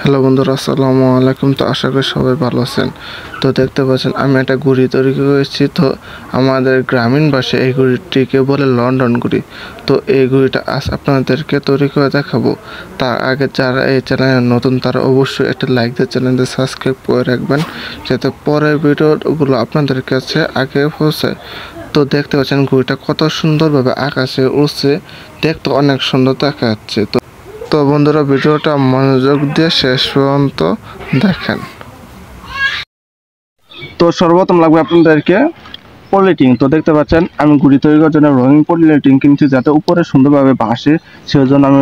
Hello বন্ধুরা, আসসালামু আলাইকুম। তো আশা করি সবাই ভালো আছেন। তো দেখতে পাচ্ছেন আমি একটা ঘুড়ি তৈরি করেছি। তো আমাদের গ্রামীণ ভাষায় এই ঘুড়িটিকে বলে লন্ডন ঘুড়ি। তো এই ঘুড়িটা আজ আপনাদেরকে তৈরি করে দেখাবো। তার আগে যারা এই চ্যানেলে নতুন তারা অবশ্যই একটা লাইক দিয়ে চ্যানেলটি সাবস্ক্রাইব করে রাখবেন, যাতে পরের ভিডিওগুলো আপনাদের কাছে আগে পৌঁছায়। তো দেখতে পাচ্ছেন ঘুড়িটা কত সুন্দরভাবে আকাশে উড়ছে, দেখতে অনেক সুন্দর দেখাচ্ছে। তো বন্ধুরা, ভিডিওটা মনোযোগ দিয়ে শেষ পর্যন্ত দেখেন। তো সর্বপ্রথম লাগবে আপনাদেরকে পলিটিং। তো দেখতে পাচ্ছেন আমি ঘুড়ি তৈরি করার জন্য রঙিন পলিটিং কিনছি, যাতে উপরে সুন্দরভাবে ভাসে, সেই জন্য আমি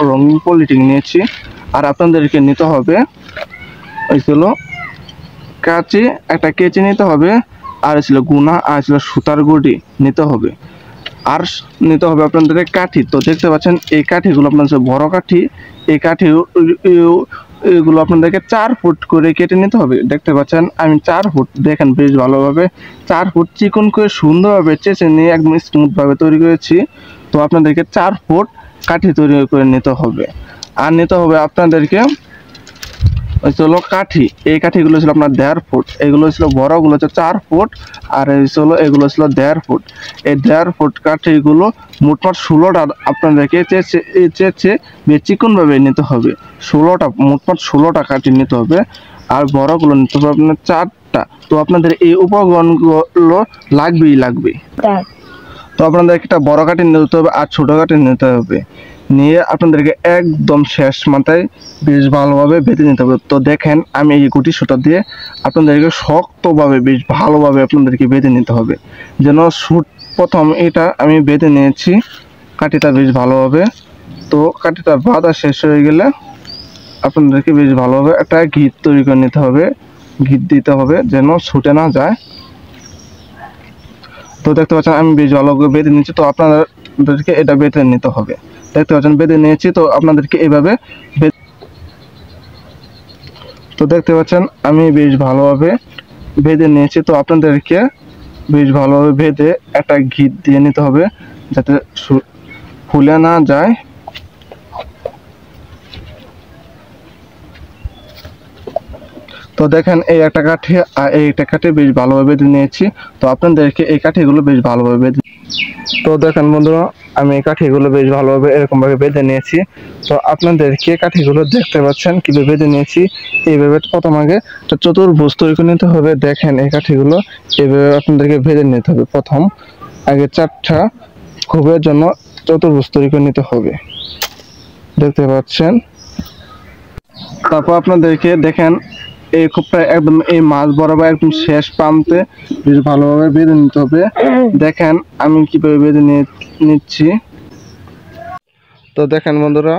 রঙিন পলিটিং নিয়েছি। আর আপনাদেরকে নিতে হবে ছিল কাঁচি, একটা কেচি নিতে হবে, আর ছিল গুনা, আর ছিল সুতার গুড়ি নিতে হবে, আর নিতে হবে আপনাদের কাঠি। তো দেখতে পাচ্ছেন এই কাঠিগুলো আপনাদের বড় কাঠি, এই কাঠি এগুলো আপনাদেরকে 4 ফুট করে কেটে নিতে হবে। দেখতে পাচ্ছেন আমি 4 ফুট, দেখেন বেশ ভালোভাবে 4 ফুট চিকন করে সুন্দরভাবে চেঁচে নিয়ে একদম স্মুথভাবে তৈরি করেছি। তো আপনাদেরকে 4 ফুট কাঠি তৈরি করে নিতে হবে। আর নিতে হবে আপনাদেরকে হলো কাঠি। এই কাঠিগুলো ছিল আপনার 1.5 ফুট, এগুলো ছিল বড়গুলো হচ্ছে 4 ফুট, আর এগুলো ছিল 1.5 ফুট। এই 1.5 ফুট কাঠিগুলো মোটমাট 16টা আপনাদেরকে চেঁচে চিকনভাবে নিতে হবে। মোটমাট 16টা কাঠি নিতে হবে, আর বড়গুলো নিতে হবে আপনার 4টা। তো আপনাদের এই উপকরণগুলো লাগবে। তো আপনাদের একটা বড় কাঠি নিতে হবে আর ছোট কাঠি নিতে হবে, নিয়ে আপনাদেরকে একদম শেষ মাথায় বেশ ভালোভাবে বেঁধে নিতে হবে। তো দেখেন আমি এই গুটি সুতা দিয়ে আপনাদেরকে শক্তভাবে বেশ ভালোভাবে আপনাদেরকে বেঁধে নিতে হবে, যেন প্রথম এটা আমি বেঁধে নিয়েছি কাঠিটা বেশ ভালোভাবে। তো কাঠিটা বাঁধা শেষ হয়ে গেলে আপনাদেরকে বেশ ভালোভাবে একটা ঘিট তৈরি করে নিতে হবে, ঘিট দিতে হবে যেন ছুটে না যায়। তো দেখতে পাচ্ছেন আমি বেশ ভালো করে বেঁধে নিচ্ছি। তো আপনাদেরকে এটা বেঁধে নিতে হবে। দেখতে পাচ্ছেন বেঁধে নিয়েছি। তো আপনাদেরকে এভাবে তো দেখতে পাচ্ছেন আমি বেশ ভালোভাবে বেঁধে নিয়েছি। তো আপনাদেরকে বেশ ভালোভাবে বেঁধে একটা ঘিট দিয়ে নিতে হবে, যাতে ফুলে না যায়। তো দেখেন এই একটা কাঠি আর এই একটা কাঠি বেশ ভালোভাবে বেঁধে নিয়েছি। তো আপনাদেরকে এই কাঠিগুলো বেশ ভালোভাবে বেঁধে। তো দেখেন বন্ধুরা, আমি এই কাঠিগুলো বেশ ভালোভাবে এরকমভাবে বেঁধে নিয়েছি। তো আপনাদেরকে কাঠিগুলো দেখতে পাচ্ছেন কীভাবে বেঁধে নিয়েছি। এইভাবে প্রথম আগে একটা চতুর্ভুজ তৈরি করে নিতে হবে। দেখেন এই কাঠিগুলো এইভাবে আপনাদেরকে বেঁধে নিতে হবে। প্রথম আগে 4টা খোপের জন্য চতুর্ভুজ তৈরি করে নিতে হবে, দেখতে পাচ্ছেন। তারপর আপনাদেরকে দেখেন এই খোপটা একদম এই মাছ বরাবর একদম শেষ প্রান্তে বেশ ভালোভাবে বেঁধে নিতে হবে। দেখেন আমি কিভাবে বেঁধে নিচ্ছি। তো দেখেন বন্ধুরা,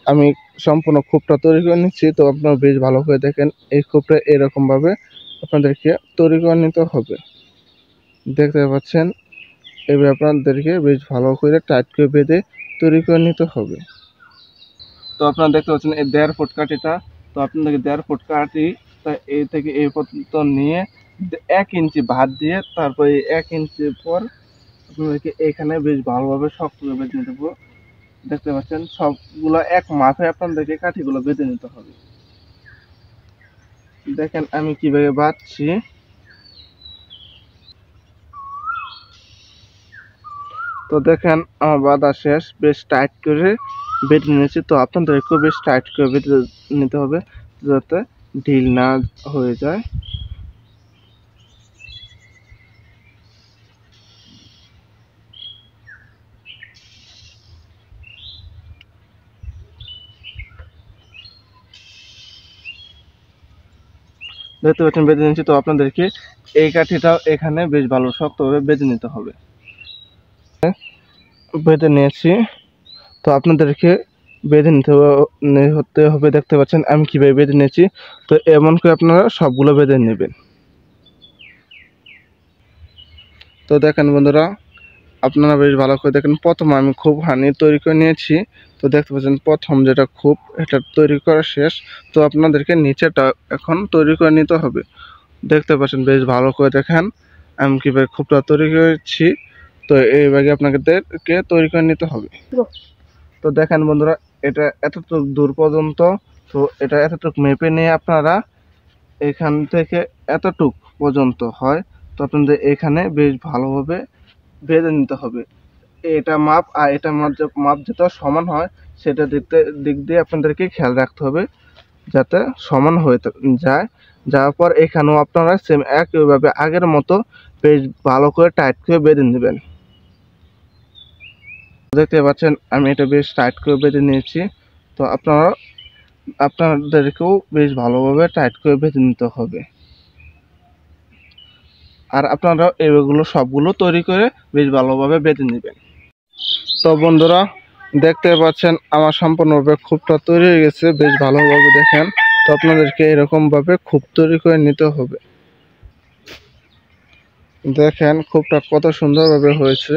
আমি সম্পূর্ণ খোপটা তৈরি করে নিচ্ছি। তো আপনারা বেশ ভালো করে দেখেন, এই খোপটা এরকমভাবে আপনাদেরকে তৈরি করে নিতে হবে। দেখতে পাচ্ছেন এবার আপনাদেরকে বেশ ভালো করে টাইট করে বেঁধে তৈরি করে নিতে হবে। তো আপনারা দেখতে পাচ্ছেন এই 1.5 ফুট কাঠিটা। তো আপনাদেরকে 1.5 ফুট কাঠি এই থেকে এই পর্যন্ত নিয়ে 1 ইঞ্চি ভাত দিয়ে, তারপর এই 1 ইঞ্চি পর আপনাদেরকে এখানে বেশ ভালোভাবে শক্ত করে বেঁধে নিতে হবে। দেখতে পাচ্ছেন সবগুলো এক মাথায় আপনাদেরকে কাঠিগুলো বেঁধে নিতে হবে। দেখেন আমি কিভাবে বাঁধছি। তো দেখেন আমার বাঁধা শেষ, বেশ টাইট করে বেঁধে নিয়েছি। তো আপনাদেরকেও বেশ টাইট করে বেঁধে নিতে হবে, যাতে ঢিল না হয়ে যায়। দেখতে পাচ্ছেন বেঁধে নিচ্ছি। তো আপনাদেরকে এই কাঠিটাও এখানে বেশ ভালো শক্তভাবে বেঁধে নিতে হবে। বেঁধে নিয়েছি। তো আপনাদেরকে বেঁধে হতে হবে। দেখতে পাচ্ছেন আমি কিভাবে বেঁধে নিয়েছি। তো এমন করে আপনারা সবগুলো বেঁধে নেবেন। তো দেখেন বন্ধুরা, আপনারা বেশ ভালো করে দেখেন। প্রথম আমি খুব হানি তৈরি করে নিয়েছি। তো দেখতে পাচ্ছেন প্রথম যেটা খুব, এটা তৈরি করা শেষ। তো আপনাদেরকে নিচেটা এখন তৈরি করে নিতে হবে। দেখতে পাচ্ছেন বেশ ভালো করে দেখেন আমি কীভাবে খুবটা তৈরি করেছি। তো এইভাবে আপনাদেরকে তৈরি করে নিতে হবে। তো দেখেন বন্ধুরা, এটা এত দূর পর্যন্ত তো এটা এতটুক মেপে নিয়ে আপনারা এখান থেকে এতটুক পর্যন্ত হয়, তো আপনাদের এখানে বেশ ভালোভাবে বেঁধে নিতে হবে। এটা মাপ আর এটা মাপ যেটা সমান হয় সেটা দিক দিয়ে আপনাদেরকে খেয়াল রাখতে হবে যাতে সমান হয়ে যায়। যাওয়ার পর এখানেও আপনারা সেম একইভাবে আগের মতো বেশ ভালো করে টাইট করে বেঁধে নেবেন। দেখতে পাচ্ছেন আমি এটা বেশ টাইট করে বেঁধে নিয়েছি। তো আপনাদেরকেও বেশ ভালোভাবে টাইট করে বেঁধে নিতে হবে। আর আপনারা এগুলো সবগুলো তৈরি করে বেশ ভালোভাবে বেঁধে নেবেন। তো বন্ধুরা দেখতে পাচ্ছেন আমার সম্পূর্ণভাবে খুবটা তৈরি হয়ে গেছে, বেশ ভালোভাবে দেখেন। তো আপনাদেরকে এরকমভাবে খুব তৈরি করে নিতে হবে। দেখেন খুবটা কত সুন্দরভাবে হয়েছে।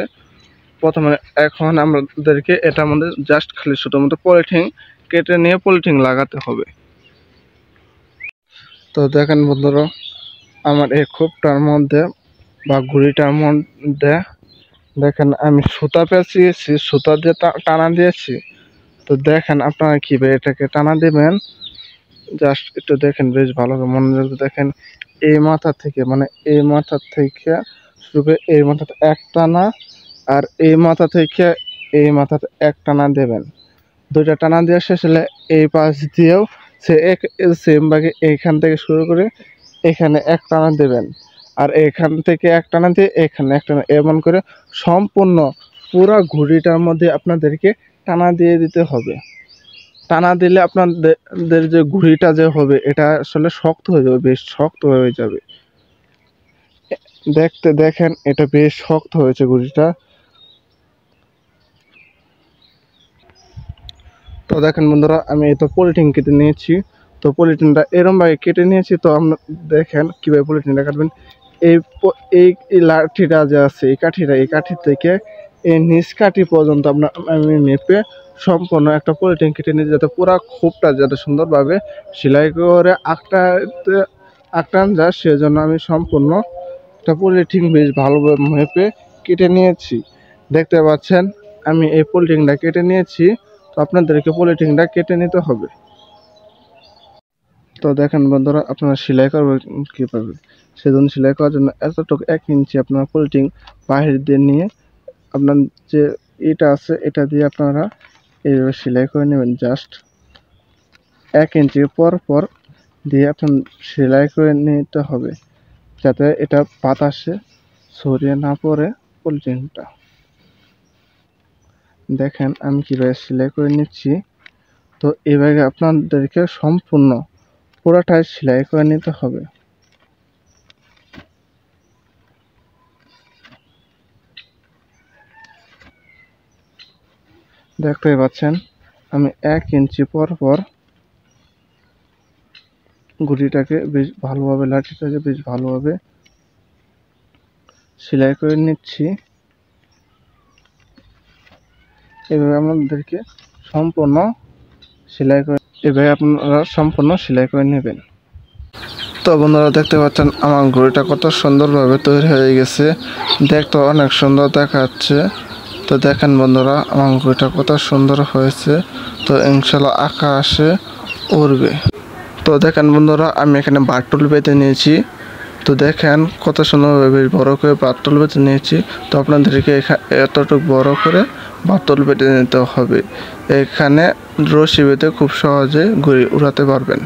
প্রথমে এখন আমাদেরকে এটার মধ্যে জাস্ট খালি ছোটো মতো পলিথিন কেটে নিয়ে পলিথিন লাগাতে হবে। তো দেখেন বন্ধুরা আমার এই খোপটার মধ্যে বা ঘুড়িটার মধ্যে দেখেন আমি সুতা পেঁচিয়েছি, সুতা দিয়ে টানা দিয়েছি। তো দেখেন আপনারা কীভাবে এটাকে টানা দেবেন জাস্ট একটু দেখেন, বেশ ভালো মনোযোগ দেখেন। এই মাথা থেকে মানে এই মাথা থেকে শুরু করে এই মাথাতে এক টানা, আর এই মাথা থেকে এই মাথাতে এক টানা দেবেন। দুইটা টানা দেওয়া শেষ হলে এই পাশ দিয়েও সেম ভাগে এইখান থেকে শুরু করে এখানে এক টানা দেবেন, আর এখান থেকে এক টানা দিয়ে এখানে এক টানা, এমন করে সম্পূর্ণ পুরো ঘুড়িটার মধ্যে আপনাদেরকে টানা দিয়ে দিতে হবে। টানা দিলে আপনাদের যে ঘুড়িটা যে হবে এটা আসলে শক্ত হয়ে যাবে, বেশ শক্ত হয়ে যাবে। দেখেন এটা বেশ শক্ত হয়েছে ঘুড়িটা। তো দেখেন বন্ধুরা আমি এই তো পলিথিন কেটে নিয়েছি। তো পলিথিনটা এরম ভাবে কেটে নিয়েছি। তো আপনারা দেখেন কিভাবে পলিথিনটা কাটবেন। এই লাঠিটা যে আছে এই কাঠি থেকে এই নিচ কাঠি পর্যন্ত আমি মেপে সম্পূর্ণ একটা পলিথিন কেটে নিয়েছি, যাতে পুরো খোপটা যাতে সুন্দরভাবে সেলাই করে আঁকটান যায়, সেজন্য আমি সম্পূর্ণ একটা পলিথিন বেশ ভালোভাবে মেপে কেটে নিয়েছি। দেখতে পাচ্ছেন আমি এই পলিথিনটা কেটে নিয়েছি। তো আপনাদেরকে পলিথিনটা কেটে নিতে হবে। তো দেখেন বন্ধুরা আপনারা সেলাই করবেন কীভাবে, সেজন্য সেলাই করার জন্য এতটুকু 1 ইঞ্চি আপনারা পলিথিন বাহির দিয়ে নিয়ে আপনার যে এটা আছে এটা দিয়ে আপনারা এইভাবে সেলাই করে নেবেন। জাস্ট 1 ইঞ্চি পর দিয়ে আপনার সেলাই করে নিতে হবে, যাতে এটা বাতাসে ছড়িয়ে না পড়ে পলিথিনটা। দেখেন আমি কীভাবে সেলাই করে নিচ্ছি। তো এভাবে আপনাদেরকে সম্পূর্ণ পুরোটাই সেলাই করে নিতে হবে। দেখতে পাচ্ছেন আমি 1 ইঞ্চি পর ঘুড়িটাকে বেশ ভালোভাবে লাঠিটাকে বেশ ভালোভাবে সেলাই করে নিচ্ছি। এভাবে আপনাদেরকে সম্পূর্ণ সেলাই করে নেবেন। তো বন্ধুরা দেখতে পাচ্ছেন আমার ঘড়িটা কত সুন্দরভাবে তৈরি হয়ে গেছে, দেখতে অনেক সুন্দর দেখাচ্ছে। তো দেখেন বন্ধুরা আমার ঘড়িটা কত সুন্দর হয়েছে। তো ইনশাল্লাহ আকাশে উড়বে। তো দেখেন বন্ধুরা আমি এখানে বাটুল বেঁধে নিয়েছি। তো দেখেন কত সুন্দরভাবে বড় করে বাটুল বেঁধে নিয়েছি। তো আপনাদেরকে এতটুকু বড় করে বাটুল বেঁধে নিতে হবে। এখানে রশি বেঁধে খুব সহজে ঘুড়ি উড়াতে পারবেন।